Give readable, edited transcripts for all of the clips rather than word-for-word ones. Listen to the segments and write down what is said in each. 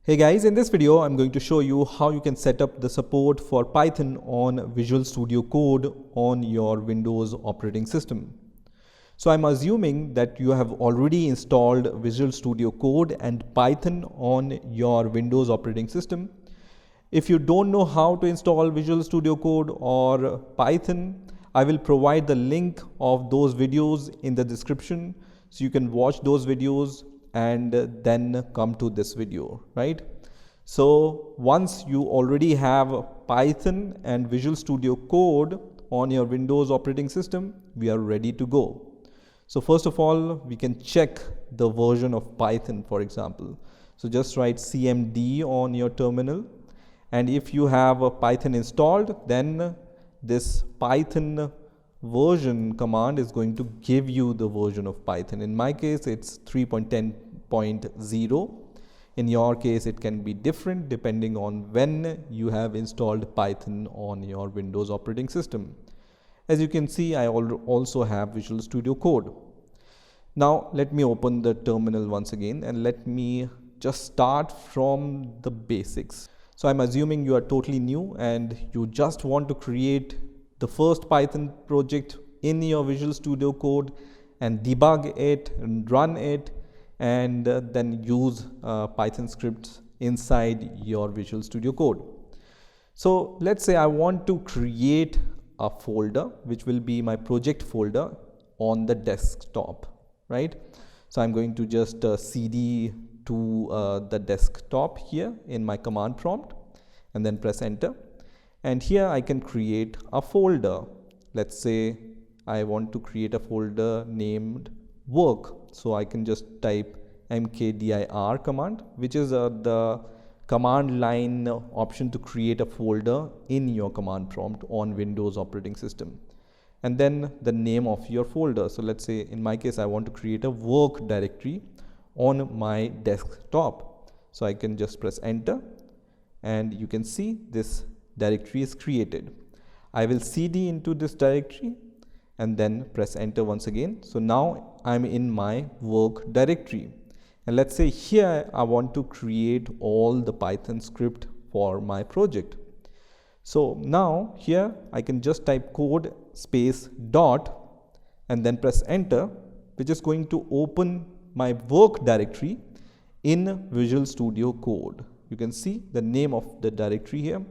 Hey guys, in this video I'm going to show you how you can set up the support for Python on Visual Studio Code on your Windows operating system. So I'm assuming that you have already installed Visual Studio Code and Python on your Windows operating system. If you don't know how to install Visual Studio Code or Python, I will provide the link of those videos in the description so you can watch those videos and then come to this video, right? So once you already have Python and Visual Studio Code on your Windows operating system, we are ready to go. So first of all, we can check the version of Python, for example. So just write cmd on your terminal, and if you have a Python installed, then this Python version command is going to give you the version of Python. In my case, it's 3.10.0. In your case, it can be different depending on when you have installed Python on your Windows operating system. As you can see, I also have Visual Studio Code. Now let me open the terminal once again and let me just start from the basics. So I'm assuming you are totally new and you just want to create the first Python project in your Visual Studio Code and debug it and run it, and then use Python scripts inside your Visual Studio Code. So let's say I want to create a folder which will be my project folder on the desktop, right? So I'm going to just cd to the desktop here in my command prompt and then press enter. And here I can create a folder. Let's say I want to create a folder named work. So I can just type mkdir command, which is the command line option to create a folder in your command prompt on Windows operating system. And then the name of your folder. So let's say in my case, I want to create a work directory on my desktop. So I can just press enter and you can see this directory is created. I will cd into this directory and then press enter once again. So now I'm in my work directory. And let's say here I want to create all the Python script for my project. So now here I can just type code space dot and then press enter, which is going to open my work directory in Visual Studio Code. You can see the name of the directory here.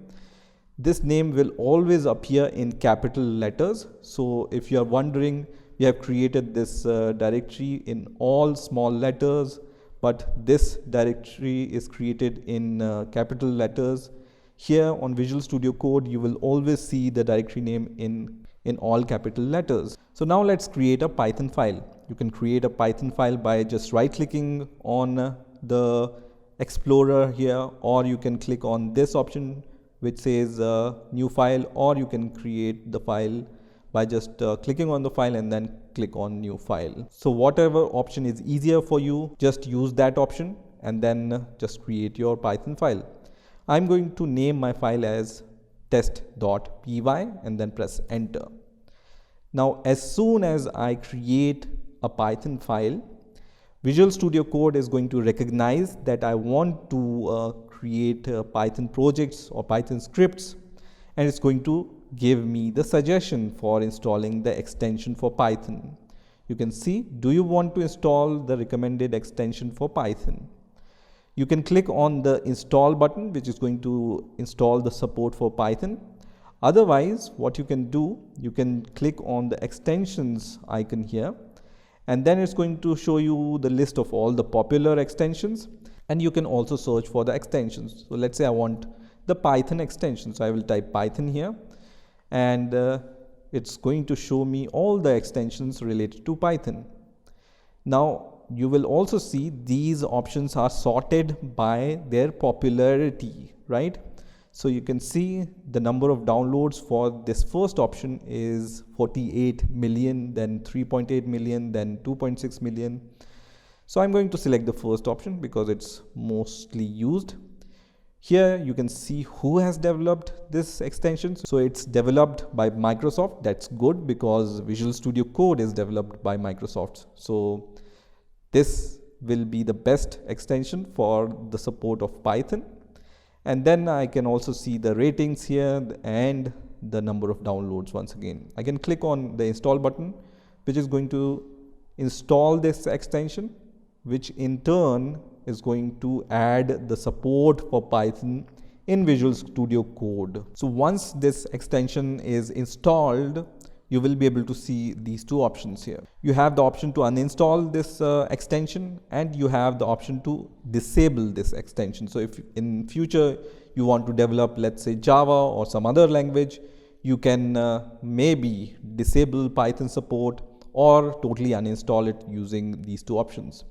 This name will always appear in capital letters. So if you are wondering, we have created this directory in all small letters, but this directory is created in capital letters. Here on Visual Studio Code, you will always see the directory name in all capital letters. So now let's create a Python file. You can create a Python file by just right-clicking on the Explorer here, or you can click on this option which says new file, or you can create the file by just clicking on the file and then click on new file. So whatever option is easier for you, just use that option and then just create your Python file. I'm going to name my file as test.py and then press enter. Now as soon as I create a Python file, Visual Studio Code is going to recognize that I want to create Python projects or Python scripts, and it's going to give me the suggestion for installing the extension for Python. You can see, do you want to install the recommended extension for Python? You can click on the install button, which is going to install the support for Python. Otherwise, what you can do, you can click on the extensions icon here, and then it's going to show you the list of all the popular extensions, and you can also search for the extensions. So let's say I want the Python extension. So I will type Python here, and it's going to show me all the extensions related to Python. Now you will also see these options are sorted by their popularity, right? So you can see the number of downloads for this first option is 48 million, then 3.8 million, then 2.6 million. So I'm going to select the first option because it's mostly used. Here you can see who has developed this extension. So it's developed by Microsoft. That's good because Visual Studio Code is developed by Microsoft. So this will be the best extension for the support of Python. And then I can also see the ratings here and the number of downloads. Once again, I can click on the install button, which is going to install this extension, which in turn is going to add the support for Python in Visual Studio Code. So once this extension is installed, you will be able to see these two options here. You have the option to uninstall this extension, and you have the option to disable this extension. So if in future you want to develop, let's say Java or some other language, you can maybe disable Python support or totally uninstall it using these two options.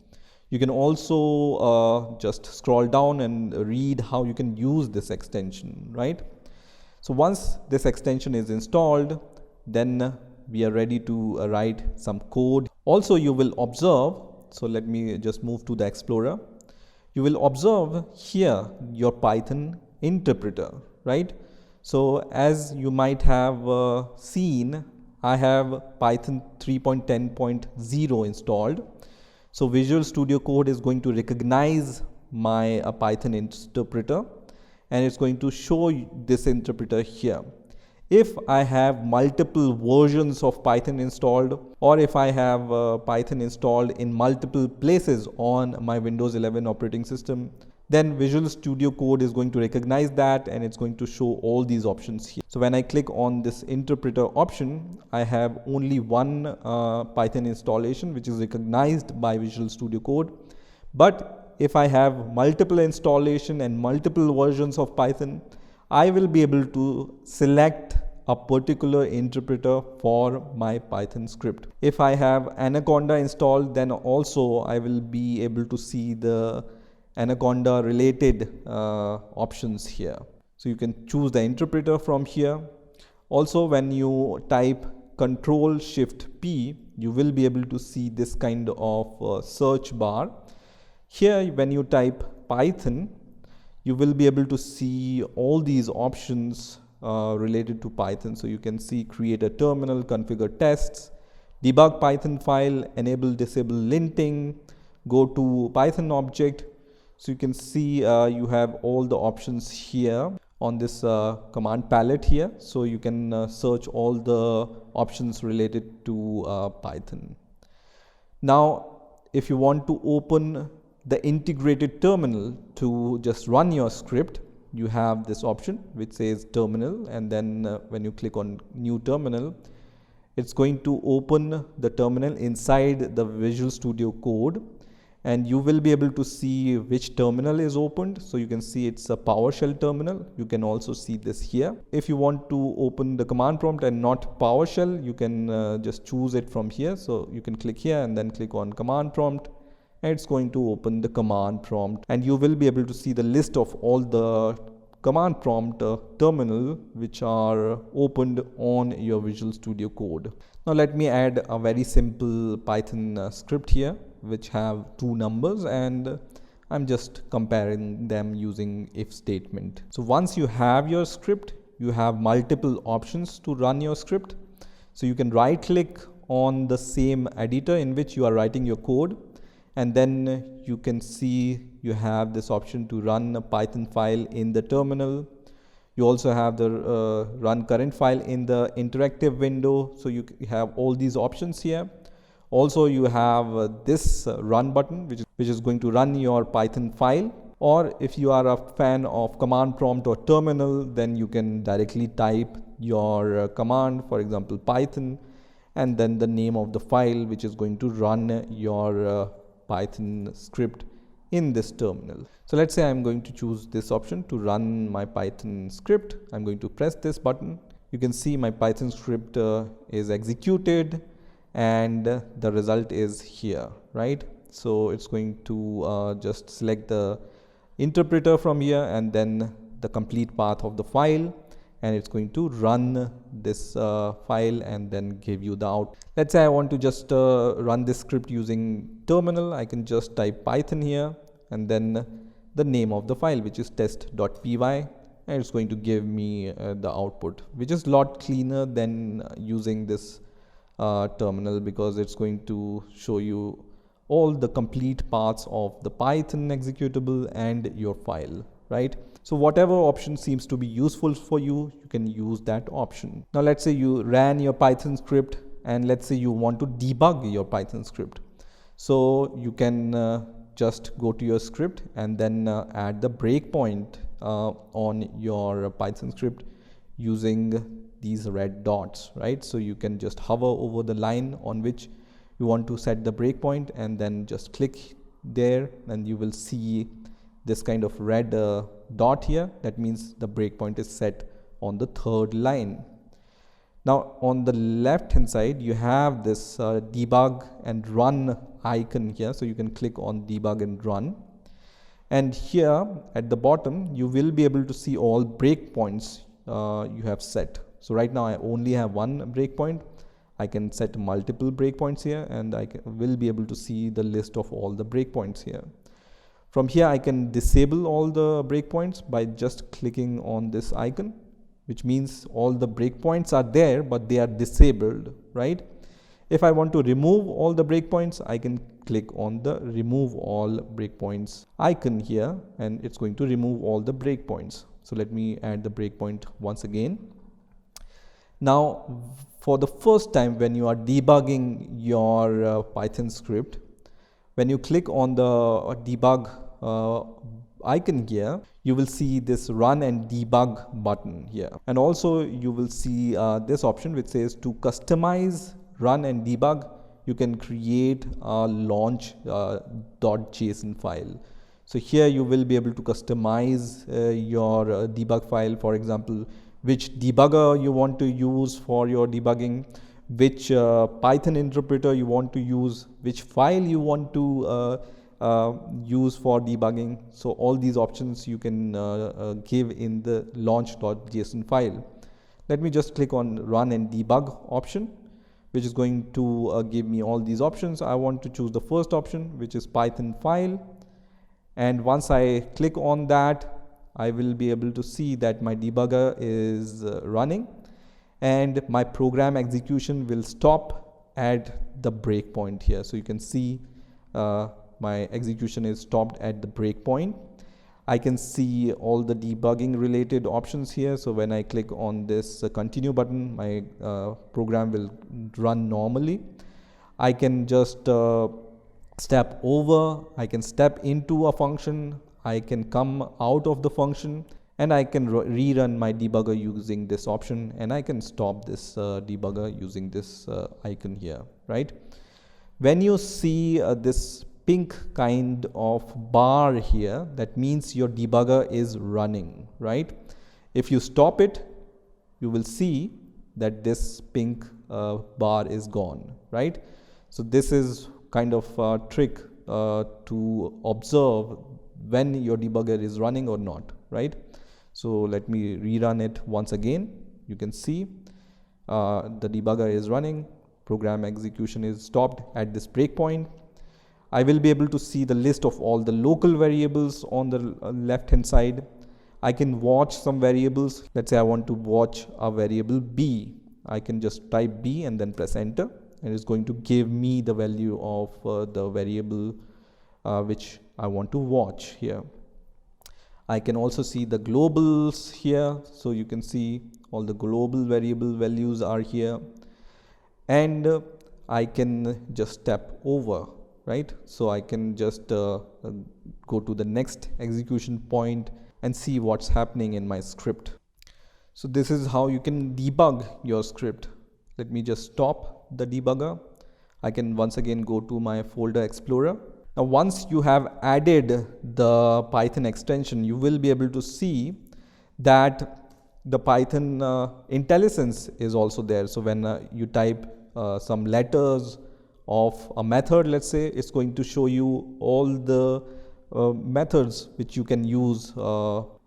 You can also just scroll down and read how you can use this extension, right? So once this extension is installed, then we are ready to write some code. Also, you will observe, so let me just move to the Explorer. You will observe here your Python interpreter, right? So as you might have seen, I have Python 3.10.0 installed. So Visual Studio Code is going to recognize my Python interpreter, and it's going to show this interpreter here. If I have multiple versions of Python installed, or if I have Python installed in multiple places on my Windows 11 operating system, then Visual Studio Code is going to recognize that, and it's going to show all these options here. So when I click on this interpreter option, I have only one Python installation which is recognized by Visual Studio Code. But if I have multiple installation and multiple versions of Python, I will be able to select a particular interpreter for my Python script. If I have Anaconda installed, then also I will be able to see the Anaconda related options here. So you can choose the interpreter from here. Also, when you type Ctrl+Shift+P, you will be able to see this kind of search bar. Here, when you type Python, you will be able to see all these options related to Python. So you can see create a terminal, configure tests, debug Python file, enable disable linting, go to Python object. So you can see you have all the options here on this command palette here. So you can search all the options related to Python. Now, if you want to open the integrated terminal to just run your script, you have this option which says terminal, and then when you click on new terminal, it's going to open the terminal inside the Visual Studio Code, and you will be able to see which terminal is opened. So you can see it's a PowerShell terminal. You can also see this here. If you want to open the command prompt and not PowerShell, you can just choose it from here. So you can click here and then click on command prompt, and it's going to open the command prompt, and you will be able to see the list of all the command prompt terminal which are opened on your Visual Studio Code. Now let me add a very simple Python script here which have two numbers, and I'm just comparing them using if statement. So once you have your script, you have multiple options to run your script. So you can right click on the same editor in which you are writing your code, and then you can see you have this option to run a Python file in the terminal. You also have the run current file in the interactive window. So you have all these options here. Also, you have this run button which is going to run your Python file. Or if you are a fan of command prompt or terminal, then you can directly type your command, for example Python, and then the name of the file which is going to run your Python script in this terminal. So let's say I'm going to choose this option to run my Python script. I'm going to press this button. You can see my Python script is executed, and the result is here, right? So it's going to just select the interpreter from here and then the complete path of the file, and it's going to run this file and then give you the out. Let's say I want to just run this script using terminal. I can just type Python here and then the name of the file, which is test.py, and it's going to give me the output, which is a lot cleaner than using this terminal, because it's going to show you all the complete parts of the Python executable and your file, right? So whatever option seems to be useful for you, you can use that option. Now let's say you ran your Python script and let's say you want to debug your Python script. So you can just go to your script and then add the breakpoint on your Python script using these red dots, right? So you can just hover over the line on which you want to set the breakpoint and then just click there, and you will see this kind of red dot here. That means the breakpoint is set on the third line. Now on the left hand side you have this debug and run icon here, so you can click on debug and run, and here at the bottom you will be able to see all breakpoints you have set. So right now I only have one breakpoint. I can set multiple breakpoints here, and I will be able to see the list of all the breakpoints here. From here I can disable all the breakpoints by just clicking on this icon, which means all the breakpoints are there but they are disabled, right? If I want to remove all the breakpoints, I can click on the remove all breakpoints icon here, and it's going to remove all the breakpoints. So let me add the breakpoint once again. Now for the first time when you are debugging your Python script, when you click on the debug icon here, you will see this run and debug button here, and also you will see this option which says to customize run and debug. You can create a launch.json file. So here you will be able to customize your debug file, for example, which debugger you want to use for your debugging, which Python interpreter you want to use, which file you want to use for debugging. So all these options you can give in the launch.json file. Let me just click on run and debug option, which is going to give me all these options. I want to choose the first option, which is Python file, and once I click on that, I will be able to see that my debugger is running, and my program execution will stop at the breakpoint here. So you can see my execution is stopped at the breakpoint. I can see all the debugging related options here. So when I click on this continue button, my program will run normally. I can just step over, I can step into a function, I can come out of the function, and I can rerun my debugger using this option, and I can stop this debugger using this icon here, right? When you see this pink kind of bar here, that means your debugger is running, right? If you stop it, you will see that this pink bar is gone, right? So this is kind of a trick to observe when your debugger is running or not, right? So let me rerun it once again. You can see the debugger is running, program execution is stopped at this breakpoint. I will be able to see the list of all the local variables on the left hand side. I can watch some variables. Let's say I want to watch a variable b. I can just type b and then press enter, and it's going to give me the value of the variable which I want to watch here. I can also see the globals here, so you can see all the global variable values are here, and I can just step over, right? So I can just go to the next execution point and see what's happening in my script. So this is how you can debug your script. Let me just stop the debugger. I can once again go to my folder explorer. Now once you have added the Python extension, you will be able to see that the Python Intellisense is also there. So when you type some letters of a method, let's say, it's going to show you all the methods which you can use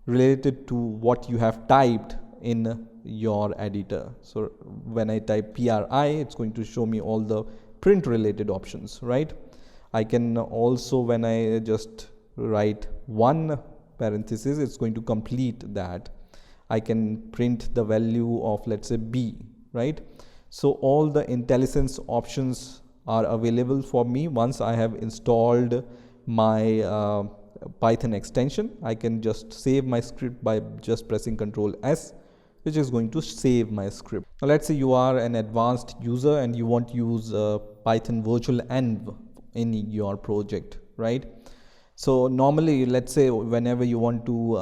related to what you have typed in your editor. So when I type PRI, it's going to show me all the print related options, right? I can also, when I just write one parenthesis, it's going to complete that. I can print the value of, let's say, b, right? So all the IntelliSense options are available for me once I have installed my Python extension. I can just save my script by just pressing Ctrl S, which is going to save my script. Now let's say you are an advanced user and you want to use Python Virtual Env in your project, right? So normally, let's say whenever you want to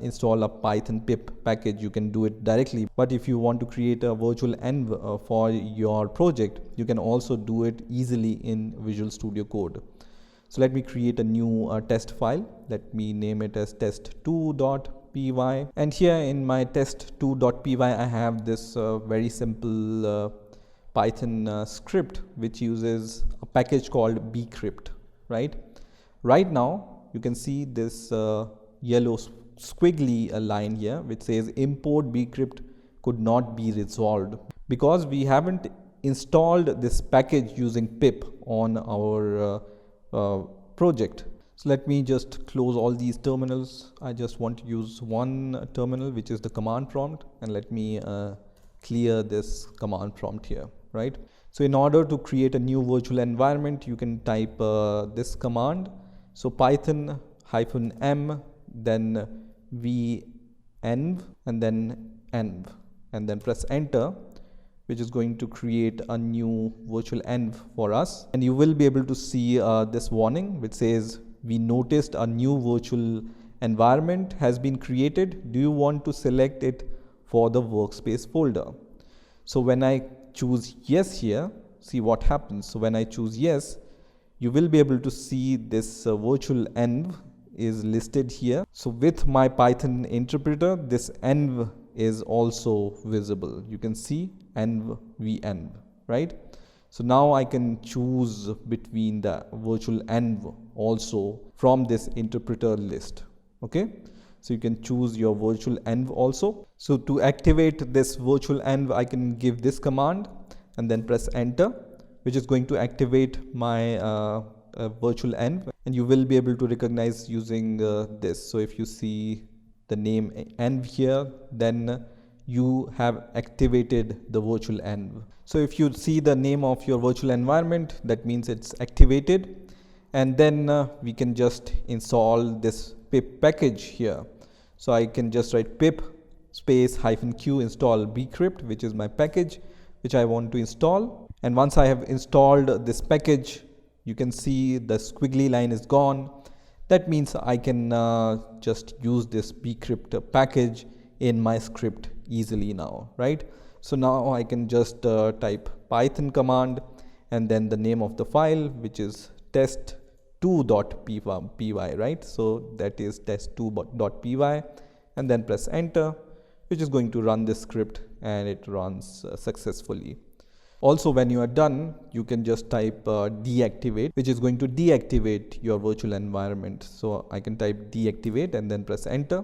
install a Python pip package, you can do it directly. But if you want to create a virtual env for your project, you can also do it easily in Visual Studio Code. So let me create a new test file. Let me name it as test2.py. And here in my test2.py, I have this very simple Python script which uses a package called bcrypt, right? Right now, you can see this yellow squiggly line here which says import bcrypt could not be resolved because we haven't installed this package using pip on our project. So let me just close all these terminals. I just want to use one terminal, which is the command prompt, and let me clear this command prompt here, right? So in order to create a new virtual environment, you can type this command. So Python -m, then venv, and then env, and then press enter, which is going to create a new virtual env for us. And you will be able to see this warning which says, we noticed a new virtual environment has been created. Do you want to select it for the workspace folder? So when I choose yes here, see what happens. So when I choose yes, you will be able to see this virtual env is listed here. So with my Python interpreter, this env is also visible. You can see env venv, right? So now I can choose between the virtual env also from this interpreter list. Okay, so you can choose your virtual env also. So to activate this virtual env, I can give this command and then press enter, which is going to activate my virtual env, and you will be able to recognize using this. So if you see the name env here, then you have activated the virtual env. So if you see the name of your virtual environment, that means it's activated. And then we can just install this pip package here. So I can just write pip space -q install bcrypt, which is my package which I want to install. And once I have installed this package, you can see the squiggly line is gone. That means I can just use this bcrypt package in my script easily now, right? So now I can just type Python command and then the name of the file, which is test2.py, right? So that is test2.py, and then press enter, which is going to run this script, and it runs successfully. Also, when you are done, you can just type deactivate, which is going to deactivate your virtual environment. So I can type deactivate and then press enter.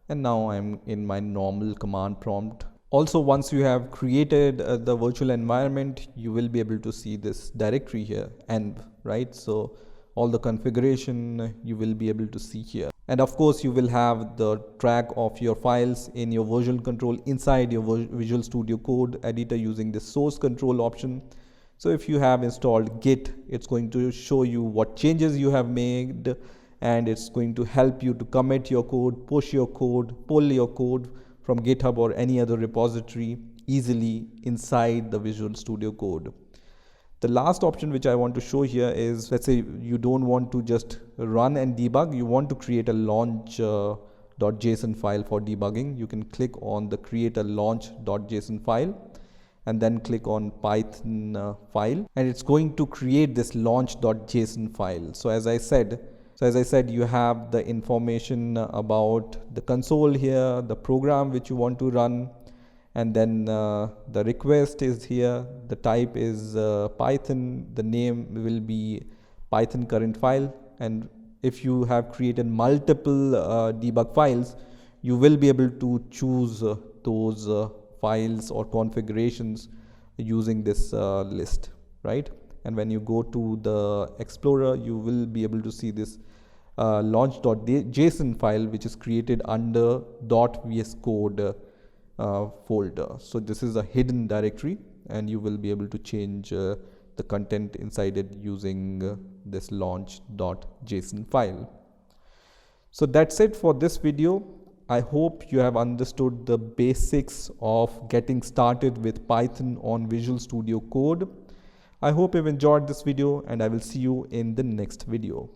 And now I'm in my normal command prompt. Also, once you have created the virtual environment, you will be able to see this directory here, env, right? So all the configuration you will be able to see here. And of course, you will have the track of your files in your version control inside your Visual Studio Code editor using the source control option. So if you have installed Git, it's going to show you what changes you have made, and it's going to help you to commit your code, push your code, pull your code from GitHub or any other repository easily inside the Visual Studio Code. The last option which I want to show here is, let's say you don't want to just run and debug, you want to create a launch.json file for debugging. You can click on the create a launch.json file and then click on Python file, and it's going to create this launch.json file. So as I said, you have the information about the console here, the program which you want to run, and then the request is here, the type is Python, the name will be Python current file, and if you have created multiple debug files, you will be able to choose those files or configurations using this list, right? And when you go to the Explorer, you will be able to see this launch.json file, which is created under .vscode folder. So this is a hidden directory, and you will be able to change the the content inside it using this launch.json file. So that's it for this video. I hope you have understood the basics of getting started with Python on Visual Studio Code. I hope you've enjoyed this video, and I will see you in the next video.